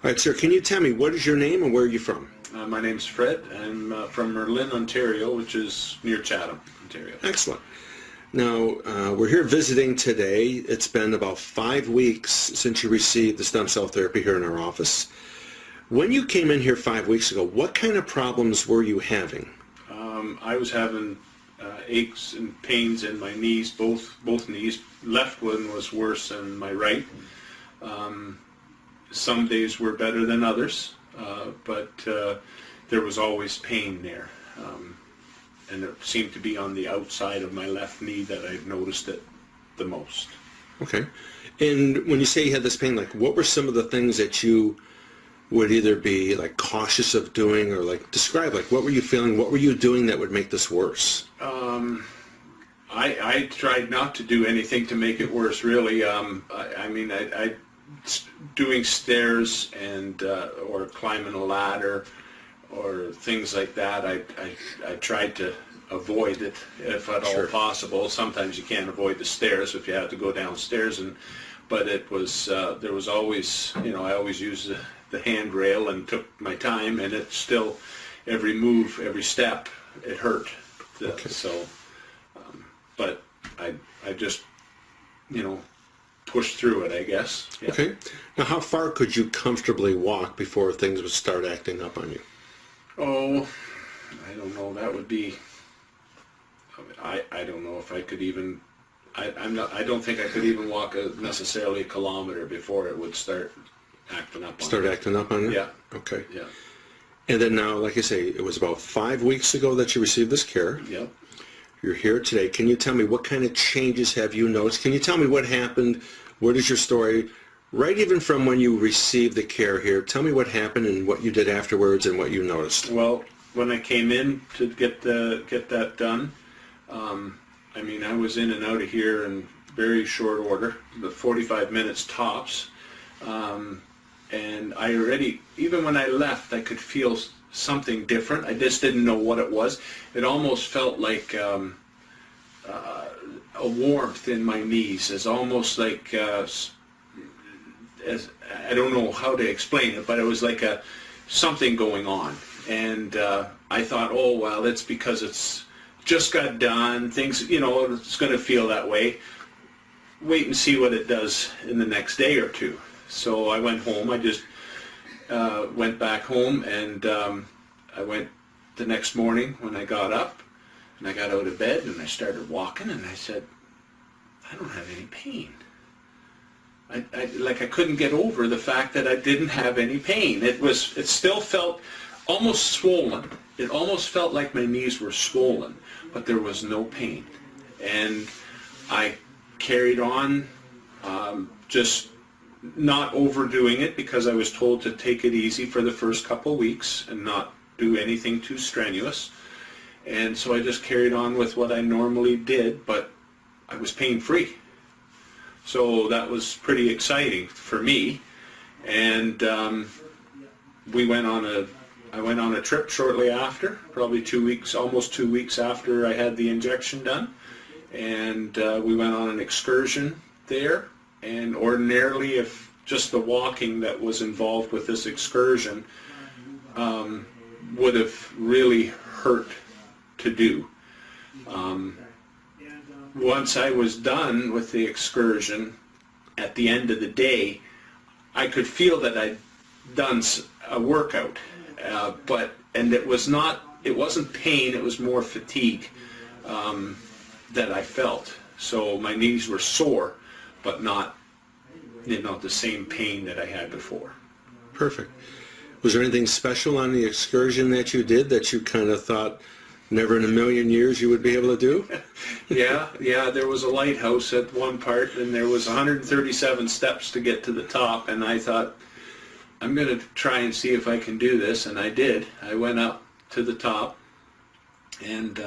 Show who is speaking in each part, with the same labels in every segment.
Speaker 1: All right, sir, can you tell me what is your name and where are you from?
Speaker 2: My name's Fred. I'm from Merlin, Ontario, which is near Chatham, Ontario.
Speaker 1: Excellent. Now, we're here visiting today. It's been about 5 weeks since you received the stem cell therapy here in our office. When you came in here 5 weeks ago, what kind of problems were you having?
Speaker 2: I was having aches and pains in my knees, both knees. Left one was worse than my right. Some days were better than others, but there was always pain there. And it seemed to be on the outside of my left knee that I noticed it the most.
Speaker 1: Okay. And when you say you had this pain, like what were some of the things that you would either be like cautious of doing or like describe, like what were you feeling, what were you doing that would make this worse?
Speaker 2: I tried not to do anything to make it worse, really. Doing stairs and or climbing a ladder or things like that, I tried to avoid it if at all possible. Sometimes you can't avoid the stairs if you have to go downstairs, but it was there was always, I always used the handrail and took my time, and it still, every move, every step, it hurt.
Speaker 1: Okay.
Speaker 2: So, but I just, pushed through it, I guess. Yeah.
Speaker 1: Okay. Now, how far could you comfortably walk before things would start acting up on you?
Speaker 2: Oh, I don't know. That would be. I don't know if I could even. I don't think I could even walk necessarily a kilometer before it would start acting up on me.
Speaker 1: Acting up on you?
Speaker 2: Yeah.
Speaker 1: Okay.
Speaker 2: Yeah.
Speaker 1: And then now, like I say, it was about 5 weeks ago that you received this care.
Speaker 2: Yep.
Speaker 1: You're here today. Can you tell me what kind of changes have you noticed? Can you tell me what happened? What is your story? Right even from when you received the care here, tell me what happened and what you did afterwards and what you noticed.
Speaker 2: Well, when I came in to get that done, I was in and out of here in very short order, the 45 minutes tops. And I already, even when I left, I could feel something different. I just didn't know what it was. It almost felt like a warmth in my knees. It's almost like, as I don't know how to explain it, but it was like something going on. And I thought, oh, well, that's because it's just got done. Things, it's going to feel that way. Wait and see what it does in the next day or two. So I went home. I just went back home, and I went the next morning when I got up, and I got out of bed, and I started walking, and I said, I don't have any pain. I couldn't get over the fact that I didn't have any pain. It still felt almost swollen. It almost felt like my knees were swollen, but there was no pain. And I carried on, just not overdoing it, because I was told to take it easy for the first couple weeks and not do anything too strenuous. And so I just carried on with what I normally did, but I was pain-free. So that was pretty exciting for me. And I went on a trip shortly after, probably 2 weeks, almost 2 weeks after I had the injection done. And we went on an excursion there. And ordinarily, if just the walking that was involved with this excursion would have really hurt to do. Once I was done with the excursion, at the end of the day, I could feel that I'd done a workout, and it wasn't pain, it was more fatigue that I felt. So my knees were sore, but not, the same pain that I had before.
Speaker 1: Perfect. Was there anything special on the excursion that you did that you kind of thought never in a million years you would be able to do?
Speaker 2: Yeah, there was a lighthouse at one part, and there was 137 steps to get to the top, and I thought, I'm going to try and see if I can do this, and I did. I went up to the top, and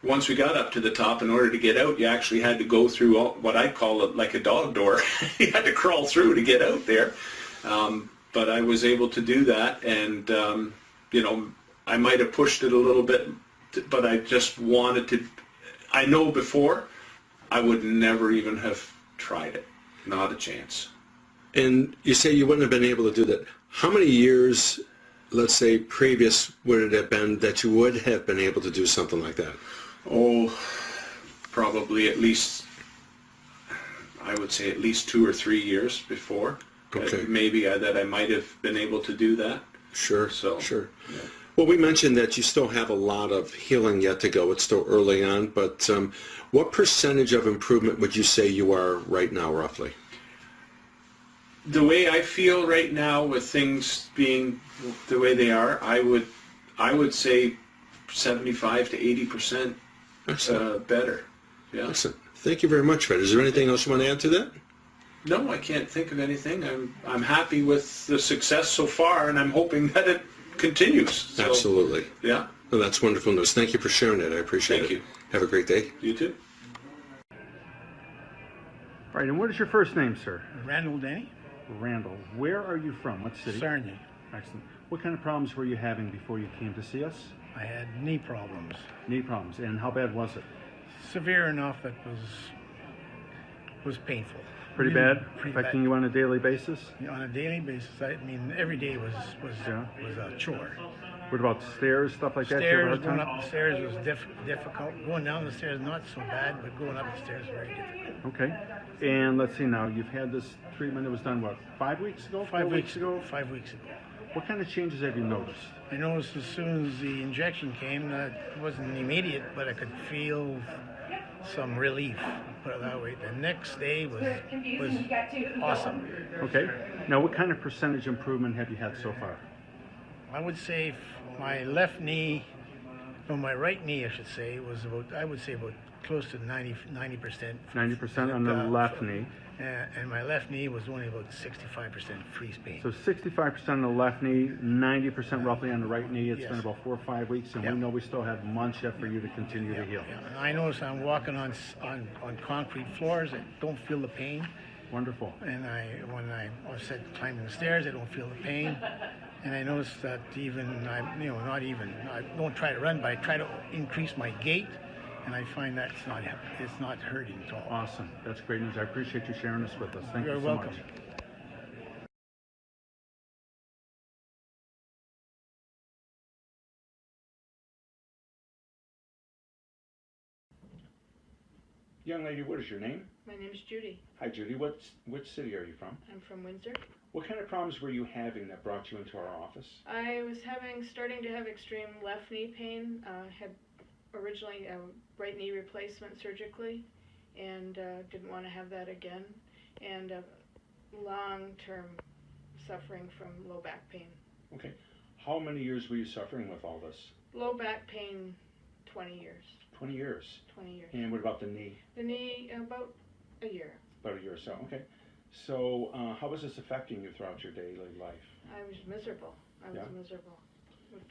Speaker 2: once we got up to the top, in order to get out, you actually had to go through what I call it like a dog door. You had to crawl through to get out there. But I was able to do that, and I might have pushed it a little bit, but I just wanted to. I know before I would never even have tried it. Not a chance.
Speaker 1: And you say you wouldn't have been able to do that. How many years, let's say, previous would it have been that you would have been able to do something like that?
Speaker 2: Oh, probably at least, I would say at least 2 or 3 years before.
Speaker 1: Okay.
Speaker 2: Maybe that I might have been able to do that.
Speaker 1: Sure,
Speaker 2: So,
Speaker 1: sure.
Speaker 2: yeah.
Speaker 1: Well, we mentioned that you still have a lot of healing yet to go. It's still early on, but what percentage of improvement would you say you are right now, roughly?
Speaker 2: The way I feel right now with things being the way they are, I would say 75 to 80% better. Yeah.
Speaker 1: Excellent. Thank you very much, Fred. Is there anything else you want to add to that?
Speaker 2: No, I can't think of anything. I'm happy with the success so far, and I'm hoping that it continues. So,
Speaker 1: Absolutely.
Speaker 2: yeah.
Speaker 1: Well, that's wonderful news. Thank you for sharing it. I appreciate it.
Speaker 2: Thank you.
Speaker 1: Have a great day.
Speaker 2: You too.
Speaker 3: All right, and what is your first name, sir?
Speaker 4: Randall Denny,
Speaker 3: Randall. Where are you from? What city?
Speaker 4: Sarnia.
Speaker 3: Excellent. What kind of problems were you having before you came to see us?
Speaker 4: I had knee problems.
Speaker 3: Knee problems. And how bad was it?
Speaker 4: Severe enough that was painful.
Speaker 3: Pretty
Speaker 4: Really
Speaker 3: bad?
Speaker 4: pretty
Speaker 3: Affecting
Speaker 4: bad.
Speaker 3: you on a daily basis?
Speaker 4: On a daily basis. I mean, every day was
Speaker 3: Yeah.
Speaker 4: a chore.
Speaker 3: What about stairs, stuff like that? You ever
Speaker 4: Stairs,
Speaker 3: had
Speaker 4: going
Speaker 3: time?
Speaker 4: up the stairs was difficult. Going down the stairs not so bad, but going up the stairs very difficult.
Speaker 3: Okay. And let's see now, you've had this treatment that was done, what, 5 weeks ago?
Speaker 4: 5
Speaker 3: 4
Speaker 4: weeks ago. 5 weeks ago.
Speaker 3: What kind of changes have you noticed?
Speaker 4: I noticed as soon as the injection came that it wasn't immediate, but I could feel some relief, put it that way. The next day was awesome.
Speaker 3: Okay. Now, what kind of percentage improvement have you had so far?
Speaker 4: I would say my left knee, or my right knee, I should say, was about, I would say about close to 90%.
Speaker 3: 90% on the left knee.
Speaker 4: And my left knee was only about 65% freeze pain.
Speaker 3: So 65% on the left knee, 90% roughly on the right knee. It's
Speaker 4: Yes.
Speaker 3: been about 4 or 5 weeks, and
Speaker 4: Yeah.
Speaker 3: we know we still have months yet for you to continue to heal.
Speaker 4: Yeah. And I notice I'm walking on concrete floors. I don't feel the pain.
Speaker 3: Wonderful.
Speaker 4: And when I said climbing the stairs, I don't feel the pain. And I noticed that I don't try to run, but I try to increase my gait. And I find that it's not hurting at all.
Speaker 3: Awesome. That's great news. I appreciate you sharing this with us. Thank you
Speaker 4: You're
Speaker 3: so
Speaker 4: welcome.
Speaker 3: much. Young lady, what is your name?
Speaker 5: My name's Judy.
Speaker 3: Hi, Judy. Which city are you from?
Speaker 5: I'm from Windsor.
Speaker 3: What kind of problems were you having that brought you into our office?
Speaker 5: I was starting to have extreme left knee pain. Had originally a right knee replacement surgically, and didn't want to have that again. And long-term suffering from low back pain.
Speaker 3: Okay. How many years were you suffering with all this?
Speaker 5: Low back pain, 20 years.
Speaker 3: 20 years.
Speaker 5: 20 years.
Speaker 3: And what about the knee?
Speaker 5: The knee, about a year.
Speaker 3: About a year or so. Okay. So how was this affecting you throughout your daily life?
Speaker 5: I was miserable. I was miserable. Would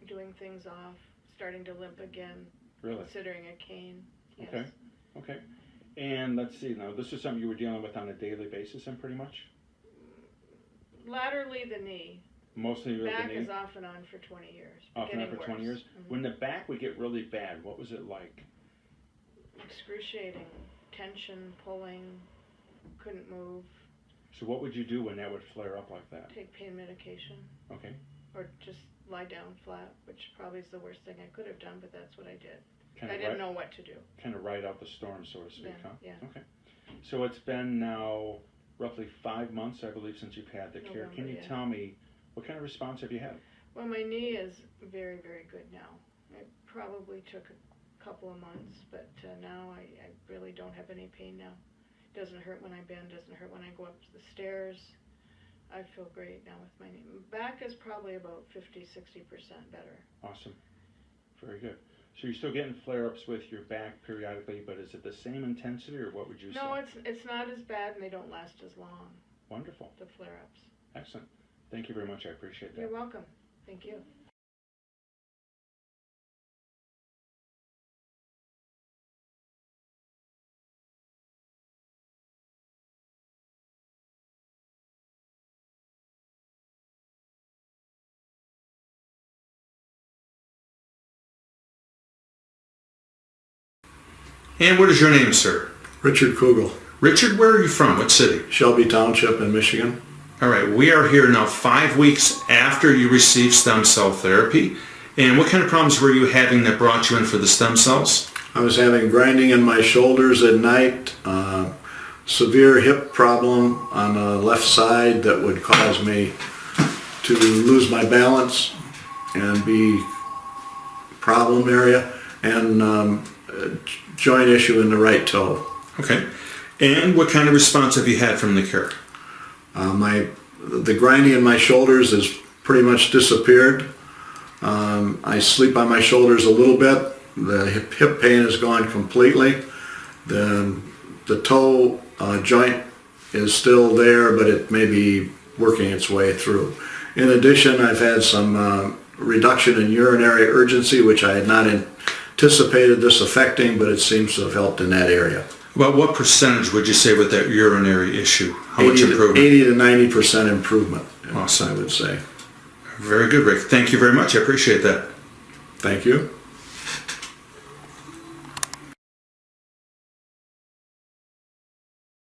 Speaker 5: doing things off, starting to limp again.
Speaker 3: Really?
Speaker 5: Considering a cane. Yes.
Speaker 3: Okay. Okay. And let's see, now this is something you were dealing with on a daily basis then pretty much?
Speaker 5: Laterally the knee.
Speaker 3: Mostly with
Speaker 5: Back
Speaker 3: the knee?
Speaker 5: is off and on for 20 years.
Speaker 3: Off and on
Speaker 5: Getting
Speaker 3: for 20
Speaker 5: worse.
Speaker 3: years?
Speaker 5: Mhm.
Speaker 3: When the back would get really bad, what was it like?
Speaker 5: Excruciating. Tension, pulling, couldn't move,
Speaker 3: So what would you do when that would flare up like that?
Speaker 5: take pain medication,
Speaker 3: Okay.
Speaker 5: or just lie down flat, which probably is the worst thing I could have done, but that's what I did.
Speaker 3: Kind
Speaker 5: I
Speaker 3: of
Speaker 5: didn't know what to do.
Speaker 3: Kind of ride out the storm, so to speak,
Speaker 5: Yeah,
Speaker 3: huh?
Speaker 5: yeah.
Speaker 3: Okay. So it's been now roughly 5 months, I believe, since you've had the care.
Speaker 5: November,
Speaker 3: Can you
Speaker 5: yeah.
Speaker 3: tell me, what kind of response have you had?
Speaker 5: Well, my knee is very, very good now. It probably took a couple of months, but now I really don't have any pain now. Doesn't hurt when I bend, doesn't hurt when I go up the stairs. I feel great now with my knee. Back is probably about 50-60% better.
Speaker 3: Awesome. Very good. So you're still getting flare-ups with your back periodically, but is it the same intensity, or what would you say?
Speaker 5: No, it's not as bad, and they don't last as long,
Speaker 3: Wonderful.
Speaker 5: the flare-ups.
Speaker 3: Excellent. Thank you very much. I appreciate that.
Speaker 5: You're welcome. Thank you.
Speaker 1: And what is your name, sir?
Speaker 6: Richard Kugel,
Speaker 1: Richard, where are you from? What city?
Speaker 6: Shelby Township in Michigan.
Speaker 1: All right, we are here now 5 weeks after you received stem cell therapy. And what kind of problems were you having that brought you in for the stem cells?
Speaker 6: I was having grinding in my shoulders at night, severe hip problem on the left side that would cause me to lose my balance and be problem area, and a joint issue in the right toe.
Speaker 1: Okay. And what kind of response have you had from the cure?
Speaker 6: The grinding in my shoulders has pretty much disappeared. I sleep on my shoulders a little bit. The hip pain is gone completely. The toe joint is still there, but it may be working its way through. In addition, I've had some reduction in urinary urgency, which I had not anticipated this affecting, but it seems to have helped in that area.
Speaker 1: About what percentage would you say with that urinary issue? How much improvement?
Speaker 6: 80 to 90% improvement,
Speaker 1: awesome.
Speaker 6: I would say.
Speaker 1: Very good, Rick. Thank you very much. I appreciate that.
Speaker 6: Thank you.